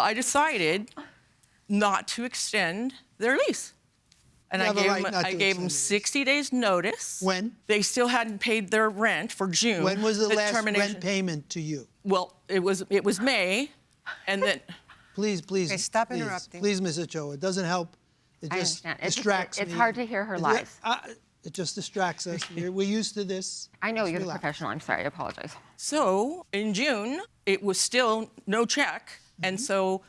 I decided not to extend their lease. And You I have a gave, right them, not I to gave them extend 60 days notice. When? They still hadn't paid their rent for June. When was the last termination. rent payment to you? Well, it was May, and then Please. Okay, stop interrupting. Please, Ms. Ochoa. It doesn't help. It I just understand. distracts me. It's hard to hear her lies. It just distracts us. We're used to this. I know Just you're the relax. professional. I'm sorry. I apologize. so in June, it was still no check, and so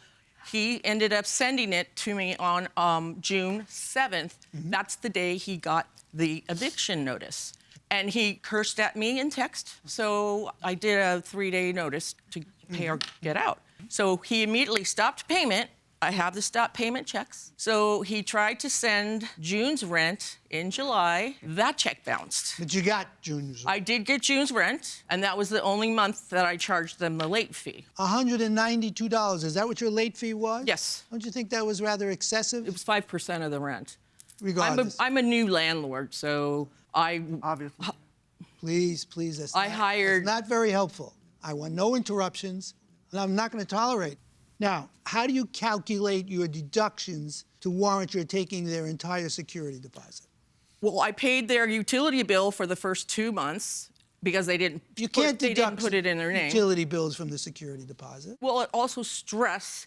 he ended up sending it to me on June 7th. That's the day he got the eviction notice. And he cursed at me in text, so I did a 3-day notice to pay or get out. So he immediately stopped payment. I have the stop payment checks. So he tried to send June's rent in July. That check bounced. But you got June's. I did get June's rent, and that was the only month that I charged them the late fee. $192. Is that what your late fee was? Yes. Don't you think that was rather excessive? It was 5% of the rent. Regardless. I'm a new landlord, so Obviously. Please. That's I hired- That's not very helpful. I want no interruptions, and I'm not going to tolerate. Now, how do you calculate your deductions to warrant your taking their entire security deposit? Well, I paid their utility bill for the first 2 months because they didn't. You can't they deduct didn't put it in their name. utility bills from the security deposit. Well, it also stress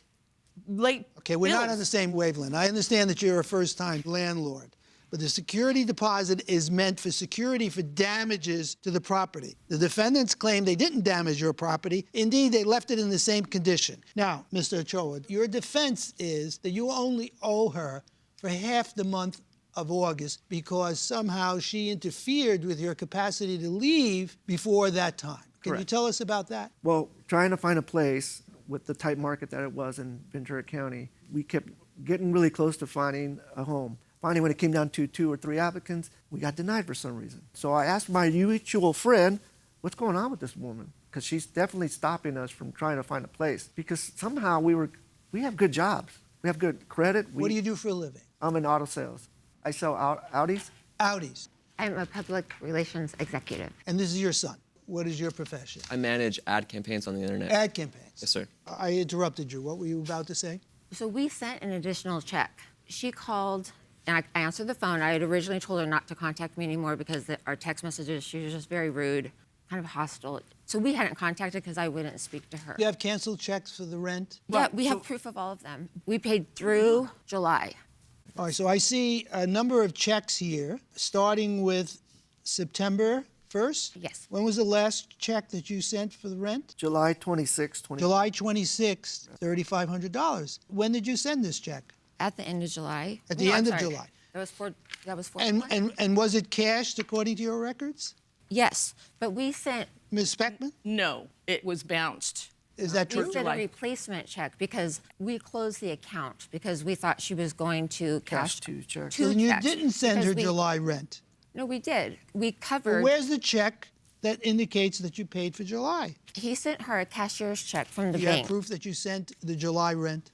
late. Okay, we're not bills. on the same wavelength. I understand that you're a first-time landlord, but the security deposit is meant for security for damages to the property. The defendants claim they didn't damage your property. Indeed, they left it in the same condition. Now, Mr. Ochoa, your defense is that you only owe her for half the month of August because somehow she interfered with your capacity to leave before that time. Can you Correct. tell us about that? Well, trying to find a place with the tight market that it was in Ventura County, we kept getting really close to finding a home. Finally, when it came down to 2 or 3 applicants, we got denied for some reason. So I asked my mutual friend, what's going on with this woman? Because she's definitely stopping us from trying to find a place. Because somehow we have good jobs. We have good credit. What do you do for a living? I'm in auto sales. I sell Audis. Audis. I'm a public relations executive. And this is your son. What is your profession? I manage ad campaigns on the internet. Ad campaigns. Yes, sir. I interrupted you. What were you about to say? So we sent an additional check. She called, and I answered the phone. I had originally told her not to contact me anymore because our text messages, she was just very rude, kind of hostile. So we hadn't contacted because I wouldn't speak to her. You have canceled checks for the rent? Yeah, we have proof of all of them. We paid through July. All right, so I see a number of checks here, starting with September 1st? Yes. When was the last check that you sent for the rent? July 26, 20. July 26th, $3,500. When did you send this check? At the end of July. At the No, I'm end of sorry. July. That was 4. And was it cashed according to your records? Yes, but we sent Ms. Speckman, No, it was bounced. is that We true? sent a July. replacement check because we closed the account because we thought she was going to cash Cash 2 checks. two Then you checks didn't send her because we- July rent. No, we did. We covered. Where's the check that indicates that you paid for July? He sent her a cashier's check from the You have bank. proof that you sent the July rent?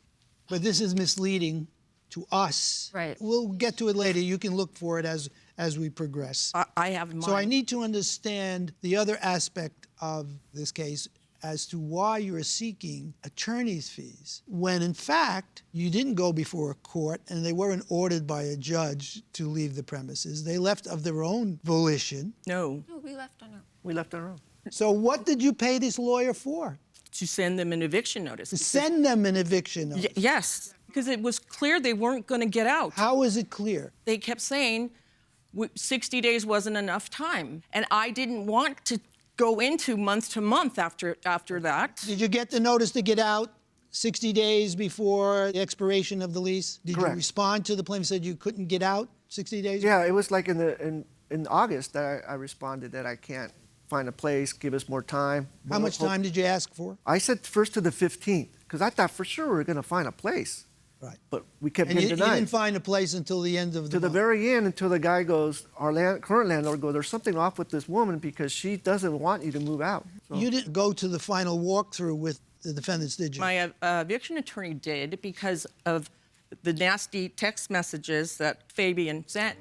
But this is misleading to us. Right. We'll get to it later. You can look for it as we progress. I have mine. So I need to understand the other aspect of this case as to why you're seeking attorney's fees when, in fact, you didn't go before a court and they weren't ordered by a judge to leave the premises. They left of their own volition. No, No, we left on her. We left our own. So what did you pay this lawyer for? to send them an eviction notice. To send them an eviction notice. Yes, because it was clear they weren't going to get out. How is it clear? They kept saying 60 days wasn't enough time, and I didn't want to go into month to month after that. Did you get the notice to get out 60 days before the expiration of the lease? Did Correct. you respond to the plaintiff said you couldn't get out 60 days? Yeah, it was like in August that I responded that I can't find a place, give us more time. How much time did you ask for? I said first to the 15th, because I thought for sure we were going to find a place. Right. But we kept And you getting denied. didn't find a place until the end of the To the month. very end, until the guy goes, our current landlord goes, there's something off with this woman because she doesn't want you to move out. So, You didn't go to the final walkthrough with the defendants, did you? My eviction attorney did because of the nasty text messages that Fabian sent.